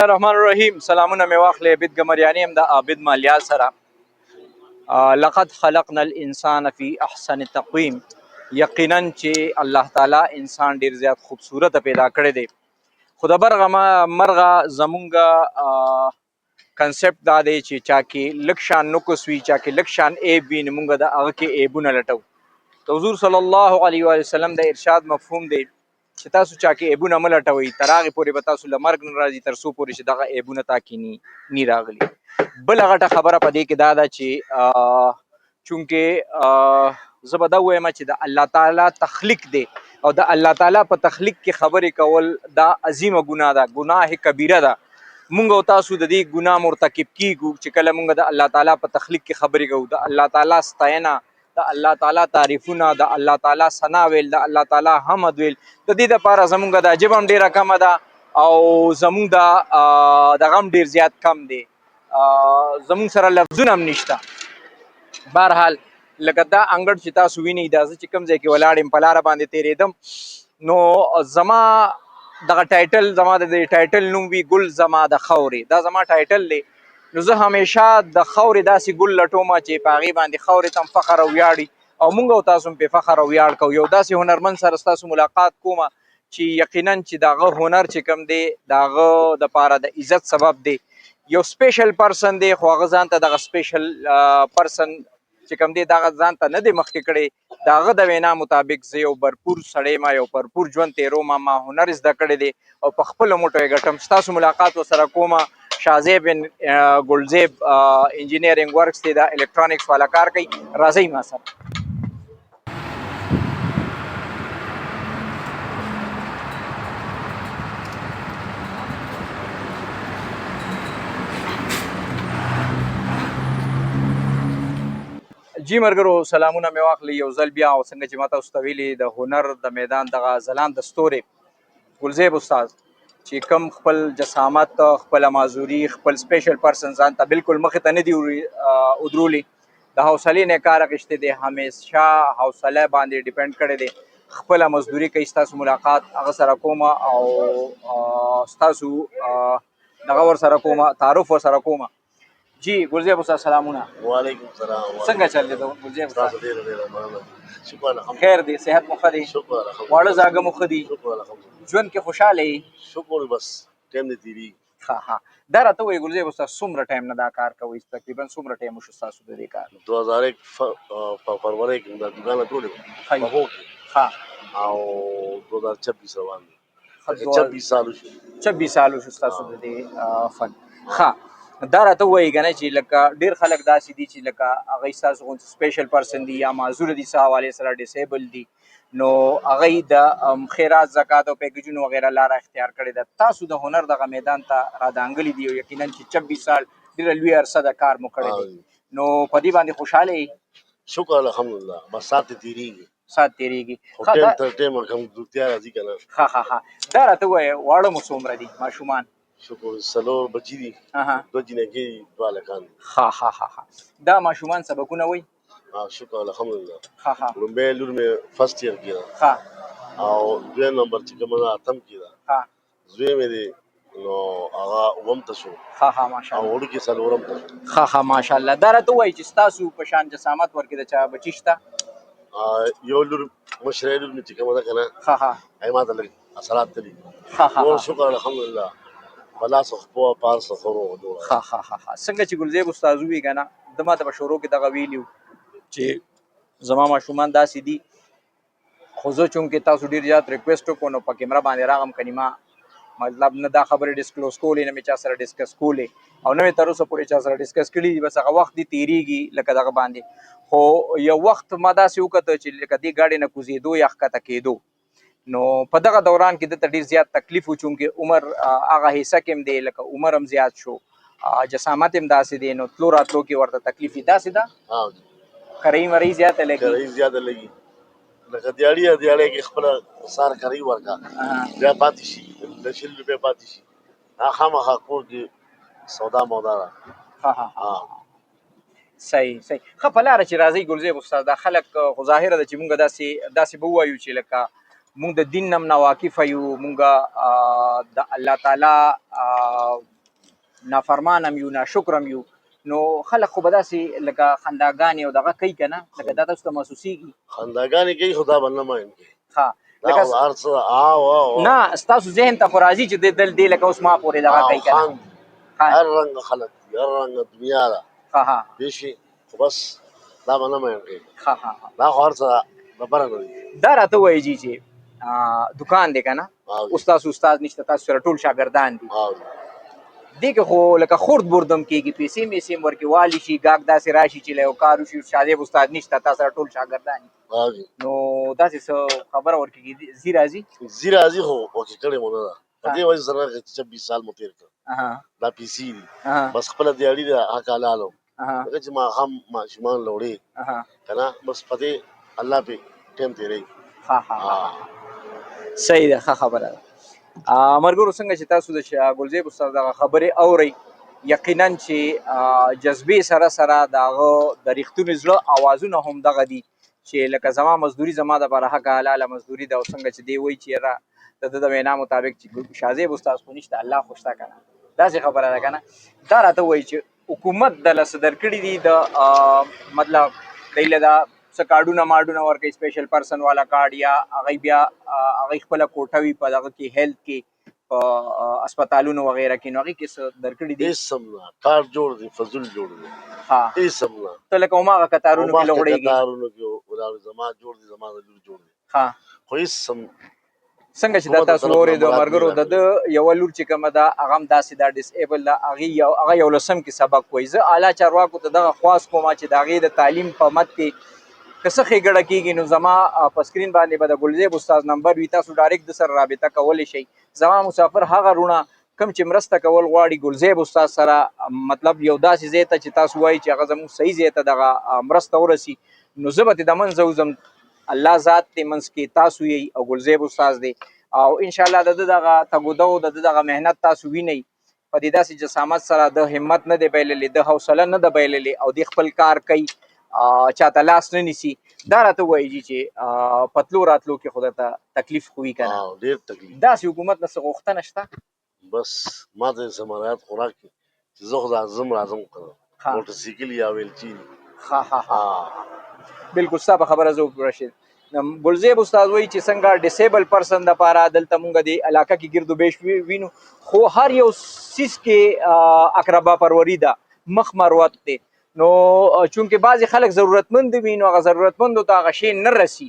الرحمن الرحیم. سلامونه مې واخلې عابد ګمریاني یم د عابد مالیال سره. لقد خلقنا الانسان فی احسن تقویم. یقینا چې الله تعالی انسان ډیر زیات خوبصورت پیدا کړی دی. خو د مرغه زمونږ کنسپټ دا دی چې چا کې لږ شان نقص وي، چا کې لږ شان عیب وي، نو مونږ د هغه کې عیبونه لټو. د حضور صلی الله علیه وسلم د ارشاد مفهوم دی چې تاسو چا کې عیبونه مه لټوئ، تر هغې پورې به تاسو له مرګ نه راځي تر څو پورې چې دغه عیبونه تا کې ني راغلي. بله غټه خبره په دې کې دا ده چې چونکې زه به دا ووایم چې د الله تعالی تخلیق دی او د الله تعالی په تخلیق کې خبرې کول دا عظیمه ګناه ده، ګناه کبیره ده. مونږ او تاسو د دې ګناه مرتکب کیږو چې کله مونږ د الله تعالی په تخلیق کې خبرې کوو، د الله تعالی ستاینه، د الله تعالی تعریفونه، د الله تعالی ثنا ویل، د الله تعالی حمد ویل. د دې دپاره زمونږ د ژبه هم ډېره کمه ده او زمونږ دغه هم ډېر زیات کم دی. زمونږ سره لفظونه هم نشته. بهرحال لکه دا انګړ چې تاسو وینئ، دا زه چې کوم ځای کې ولاړ یم په لاره باندې تېرېدم، نو زما دغه ټایټل، زما د دې ټایټل نوم وي ګل زما د خاورې. دا زما ټایټل دی. نو زه همیشه د خاورې داسې ګل لټوم چې په هغې باندې خاورې ته هم فخر او ویاړي او موږ او تاسو هم پرې فخر او ویاړ کوو. یو داسې هنرمند سره ستاسو ملاقات کومه چې یقینا چې د هغه هنر چې کوم دی د هغه دپاره د عزت سبب دی. یو سپیشل پرسن دی، خو هغه ځان ته دغه سپیشل پرسن چې کوم دی دغه ځان ته نه دی مخکې کړی. د هغه د وینا مطابق زه یو برپور سړی ما، یو برپور ژوند تېروم، ما هنر زده کړی دی او په خپلو مټو یې ګټم. ستاسو ملاقات ورسره کومه. شاهزیب ګلزیب انجینیرینګ ورکس دی، د الکترونکس والا کار کوي. راځئ ما سره. جی ملګرو، سلامونه مې واخلئ یو ځل بیا. او څنګه چې ما تاسو ته ویلي د هنر د میدان دغه ځلانده ستوری ګلزیب استاد چې کوم خپل جسامت، خپله معذوري، خپل سپیشل پرسن ځان ته بلکل مخې ته نه دي ودرولي. د حوصلې نه کار اخیستی دی، همیشه حوصله باندې ډیپینډ کړی دی. خپله مزدوري کوي. ستاسو ملاقات هغه سره کومه او ستاسو دغه ورسره کومه، تعارف ورسره کومه. جی ګلزیب استاد سلامونه. وعلیکم السلام. څنګه چل دی ګلزیب استاد؟ تاسو ډېره مننه. شکر الحمدلله. خیر دی، صحت مو ښه دی؟ شکر الحمدلله. واړه زاږه مو ښه دي؟ شکر الحمدلله. ژوند کې خوشحاله یې؟ شکر، بس ټایم دې تېرېږي. ښه. دا راته ووایئ ګلزیب استاد، څومره ټایم نه دا کار کوئ؟ تقریبا څومره ټایم وشو ستاسو د دې کار؟ 2001 په فروری کې دا دوکان راټولې وه په هو کې، او 2026 روان دی. 26 سال وشو. 26 سال وشو ستاسو د دې فن. ښه. دا راته ووایئ که نه چې لکه ډېر خلک داسې دي چې لکه هغوی ستاسو غوندې سپیشل پرسن دي یا معذوره دي، څه حوالې سره ډسیبل دي، نو هغوی د خیرات، زکات او پیکیجونو وغیره لاره اختیار کړې ده. تاسو د هنر دغه میدان ته رادانګلي دي او یقینا چې 26 سال ډېره لویه عرصه د کار مو کړی دی، نو په دې باندې خوشحاله یې؟ شکر الحمدلله. بس ساعت یې تېرېږي. ساعت تېرېږي. خو ټایم تر ټایمه کمزورتیا راځي که نه. ښه. دا راته ووایه، واړه مو څومره دي ماشومان؟ شکر، څلور بچي دي، 2 جینکۍ دي، 2 هلکان دي. ښه. دا ماشومان سبقونه وایي؟ شکر الحمدلله. لومړی لور مې فرسټ ایئر کې ده او دویم نمبر چې کومه ده 8م کې ده. زوی مې دی نو هغه 9م ته شو او وړوکې 4م ته شو. ښه ماشاءالله. دا راته ووایي چې ستاسو په شان جسامت ورکې د چا بچي شته؟ یو لور مشره لور مې چې کومه ده که نه، هغې ما ته لږ اثرات تلي دي. نور شکر الحمدلله. بلاس خو پارس خورو دوه. څنګه چې ګلزیب استاد وی کنه، د ما ته په شروع کې دغه ویلیو چې زما ماشومان داسې دي، خو زه چونکې تاسو ډېر زیات ریکویسټ وکړو نو په کیمره باندې راغم، کنې ما مطلب نه دا خبرې ډسکلوز کولې، نه مې چا سره ډسکس کولې او نه مې تر اوسه پورې چا سره ډسکس کړي دي. بس هغه وخت دې تېرېږي لکه دغه باندې. خو یو وخت ما داسې وکته چې لکه دې ګاډۍ نه کوزېدو یا ښکته کېدو، نو په دغه دوران کې دته ډېر زیات تکلیف و، چونکې عمر هغه حصه کې هم دی، لکه عمر هم زیات شو، جسامت هم داسې دی، نو تلو راتلو کې ورته تکلیف وي. داسې ده کرۍ مرۍ زیاته لګي؟ کرۍ زیاته لګي. لکه دیاړي کې خپله سار کرۍ ورکړه، بیا پاتې شي، د 100 روپۍ پاتې شي، هغه خامخا کور کې سودا مودا ده. صحیح. ښه. په لاره چې راځئ ګلزیب استاد، دا خلک خو ظاهره ده چې مونږ داسې به ووایو چې لکه مونږ د دین نه هم ناواقفه یو، مونږ د الله تعالی نافرمان هم یو ناشکر هم یو نو خلک خو به داسې لکه خنداګانې او دغه کوي که نه لکه دا تاسو ته محسوسېږي خنداګانې کوي خو دا به نه مایم کوي ښه دا خو هر څه نه ستاسو ذهن ته خو راځي چې دې لکه اوس ما پورې دغه کوي که نه هر رنګه خلک دي هر رنګه دنیا ده پوه شي خو بس دا به نه مایم کوي دا خو هر څه خبره نه دي دا راته وایي جي چې دکان دی که نه اوس تاسو استاد نشته تاسو سره ټول شاګردان دي دې کې خو لکه خورد بردم کېږي پیسې میسې هم ورکې والی شي ګاګ داسې راشي چې له یو کار وشي شاذیب استاد نشته تا سره ټول شاګردان دي نو داسې څه خبره ورکېږي ځي راځي خو ورکې کړې مو نه ده په دې وجه سره 26 سال مو تېر کړ دا پیسې دي بس خپله دیاړي ده حق حلال ځکه چې ماښام ماشومان له وړې که نه بس په دې الله پې ټایم تېروي صحیح ده ښه خبره ده ملګرو څنګه چې تاسو د ګلزیب استاد دغه خبرې اورئ یقینا چې جذبې سره سره د هغه د ریښتوني زړه اوازونه هم دغه دي چې لکه زما مزدوري زما دپاره حق حلاله مزدوري ده او څنګه چې دی وایي چې یاره د ده د وینا مطابق چې شاذیب استاد خو نشته الله خو شته که نه داسې خبره ده که نه دا راته وایي چې حکومت دله څه درکړي دي د مطلب دی له دا څه کارډونه مارډونه ورکوي سپیشل پرسن والا کارډ یا هغوی بیا هغوی خپله کوټه وي په دغه کې هیلث کې په اسپتالونو وغیره کې نو هغې کې څه درکړي دي هېڅ هم نه کار جوړ دی فضول جوړ دی هېڅ هم نه ته لکه هماغه کتارونو کې لغړېږي کتارونو کې زما جوړ دی زما د لور جوړ دی خو هېڅ هم څنګه چې دا تاسو واورېدو ملګرو د ده یوه لور چې کومه ده هغه هم داسې دا ډسایبل ده هغه 11 کې سبق وایي زه اعلی چارواکو ته دغه خواست کوم چې د هغې د تعلیم په مد کې که څه ښېګړه کېږي نو زما په سکرین باندې به د ګلزیب استاد نمبر وي تاسو ډایرکټ د سره رابطه کولی شئ زما مسافر هغه رونه کوم چې مرسته کول غواړي ګلزیب استاد سره مطلب یو داسې ځای ته چې تاسو وایي چې هغه زموږ صحیح ځای ته دغه مرسته ورسي نو زه به ترې د منځه وځم الله ذات دی منځ کې تاسو یې او ګلزیب استاد دی او انشاءالله د ده دغه تګودو د ده دغه محنت تاسو وینئ په دې داسې جسامت سره د همت نه دی بایللی د حوصله نه ده بایللی او د خپل کار کوي چاته لاس نه نیسي دا راته وایي چې په تلو راتلو کې خو درته تکلیف خو وي که نه ډېر تکلیف داسې حکومت نه څه غوښتنه شته بس ما ته یې سمارات خو راکړي چې زه خو راځم که موټرسایکل یا ویلچي بلکل ستا په خبره زه رشید ګلزیب استاد وایي چې څنګه ډسیبل پرسن دپاره دلته مونږ د علاقه کې ګرد و بیش وینو خو هر یو سیز کې اقربا پروری ده مخ مروت دی نو چونکې بعضې خلک ضرورتمند وي نو هغه ضرورتمندو ته هغه شی نه رسي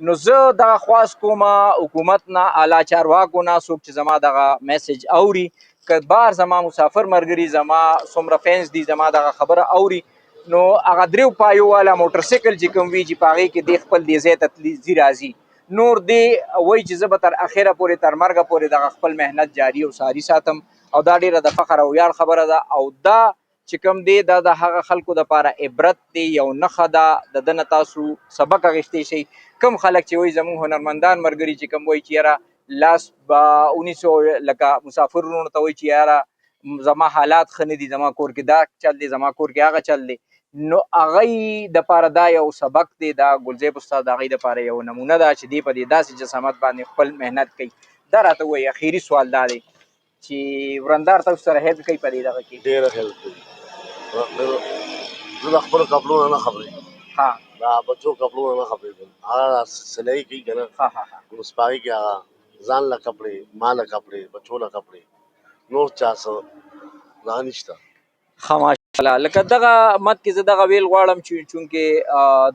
نو زه دغه خواست کوم حکومت نه اعلی چارواکو نه څوک چې زما دغه میسج اوري که بار زما مسافر ملګري زما څومره فینس دي زما دغه خبره اوري نو هغه دریو پایو والا موټرسایکل چې کوم وي چې په هغې کې دی خپل دې ځای ته ځي راځي نور دی وایي چې زه به تر اخره پورې تر مرګه پورې دغه خپل محنت جاري او ساري ساتم او دا ډېره د فخر او ویاړ خبره ده او دا چې کوم دی دا د هغه خلکو دپاره عبرت دی یو نښه ده د ده نه تاسو سبق اخیستی شئ کوم خلک چې وایي زموږ هنرمندان ملګري چې کوم وایي چې یاره لاس به ونیسو لکه مسافر وروڼو ته وایي چې یاره زما حالات ښه نه دي زما کور کې دا چل دی زما کور کې هغه چل دی نو هغې دپاره دا یو سبق دی دا ګلزیب استاد د هغې دپاره یو نمونه ده چې دی په دې داسې جسامت باندې خپل محنت کوي دا راته وایي اخري سوال دا دی چې ورندار تاسو سره هیلپ کوي په دې دغه کې ډېره هیلپ کوي زه د خپلو کپلونو نه خبرېږم دا بچو کپلونو نه خبرېږم هغه سلایي کوي که نه نو سپاهي کې هغه ځان له کپړې ما له کپړې بچو له کپړې نور چا څه دغه نشته ښه ماشاءالله لکه دغه مد کې زه دغه ویل غواړم چې چونکې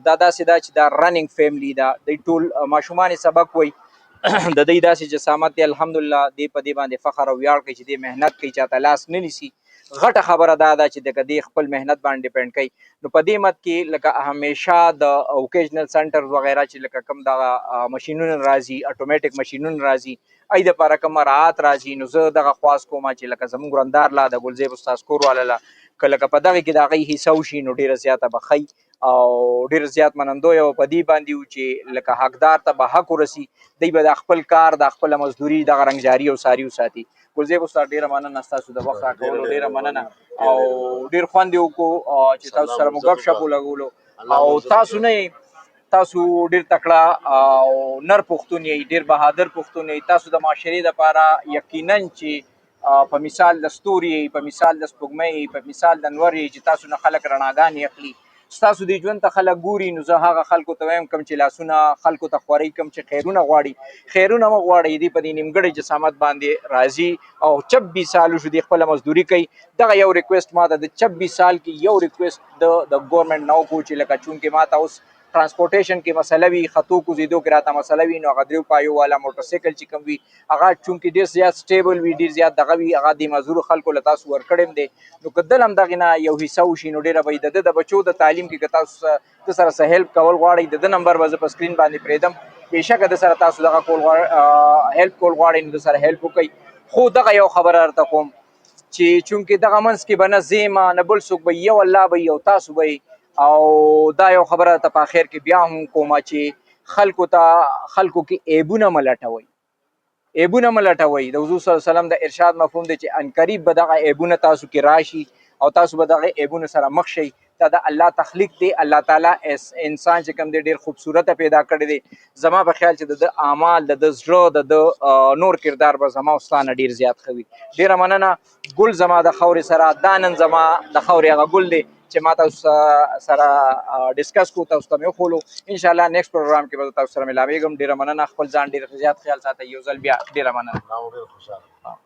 دا داسې ده چې دا رننګ فیملی ده دوی ټول ماشومان سبق وایي د دوی داسې جسامت دی الحمدلله دی په دې باندې فخر او ویاړ کوي چې دی محنت کوي چاته لاس نه نیسي غټه خبره دا ده چې دغه دی خپل محنت باندې ډیپینډ کوي نو په دې مد کې لکه همیشه د اوکیجنل سنټر وغیره چې لکه کوم دغه مشینونه راځي اټومیټک مشینونه راځي ای دپاره کوم مراعات راځي نو زه دغه خواست کوم چې لکه زموږ ورندار لا د ګلزیب استاد کور والا لا که لکه په دغې کې د هغوی حصه وشي نو ډېره زیاته به ښه او ډېر زیات منندوی او په دې باندې وو چې لکه حقدار ته به حق ورسي دی به د خپل کار د خپله مزدوري دغه رنګجاري او ساري وساتي ګلزیب استاد ډېره مننه ستاسو د وخت راکولو ډېره مننه او ډېر خوند یې وکړو چې تاسو سره مو ګپ شپ ولګولو او تاسو نه تاسو ډېر تکړه او نر پښتون یې ډېر بهادر پښتون یې تاسو د معاشرې دپاره یقینا چې په مثال د ستوري، په مثال د سپوږمۍ، په مثال د نور چې تاسو نه خلک رڼاګانې اخلي. ستاسو دې ژوند ته خلک ګوري، نو زه هغه خلکو ته وایم کوم چې لاسونه خلکو ته خوري، کوم چې خیرونه غواړي، خیرونه مه غواړئ. دې په دې نیمګړي جسامت باندې راځي او 26 سال شو دې خپله مزدوري کوي. دغه یو ریکویسټ ما ته د 26 سال کې یو ریکویسټ د ګورنمنټ نه وکړو چې لکه چونکې ما ته اوس ترانسپورټیشن کې مسله وي، خطو کوزیدو کې راته مسله وي، نو هغه دریو پایو والا موټرسایکل چې کوم وي هغه چونکې ډېر زیات سټیبل وي، ډېر زیات دغه وي، هغه د مزدورو خلکو له تاسو ورکړی دی. نو که دل هم دغې نه یو حصه وشي نو ډېره به د بچو د تعلیم کې که تاسو د سره څه هیلپ کول غواړئ، د نمبر به زه په سکرین باندې پرېږدم، بېشکه د سره تاسو دغه کول هیلپ کول غواړئ نو د سره هیلپ وکړئ. خو دغه یو خبره درته کوم چې چونکې دغه منځ کې به نه زه یم نه بل څوک به یو الله به او تاسو به، او دا یو خبره ته په آخر کې بیا هم کومه چې خلکو کې عیبونه مه لټوئ، عیبونه مه لټوئ. د حضور صلی الله علیه وسلم د ارشاد مفهوم دی چې عنقریب به دغه عیبونه تاسو کې راشي او تاسو به دغه عیبونه سره مخ شئ. دا د الله تخلیق دی، الله تعالی انسان چې کوم دی ډېر خوبصورته پیدا کړی دی. زما په خیال چې د اعمال د زړه د نور کردار به زما او ستا نه ډېر زیات ښه وي. ډېره مننه. ګل زما د خاورې سره، دا نن زما د خاورې هغه ګل دی چې ما تاسو سره ډسکس کوو، تاسو ته مې وښولو. انشاءالله نیکسټ پروګرام کې به تاسو سره ملاویږم. ډېره مننه. خپل ځان ډېر زیات خیال ساتئ. یو ځل بیا ډېره مننه. ډېر خوشاله.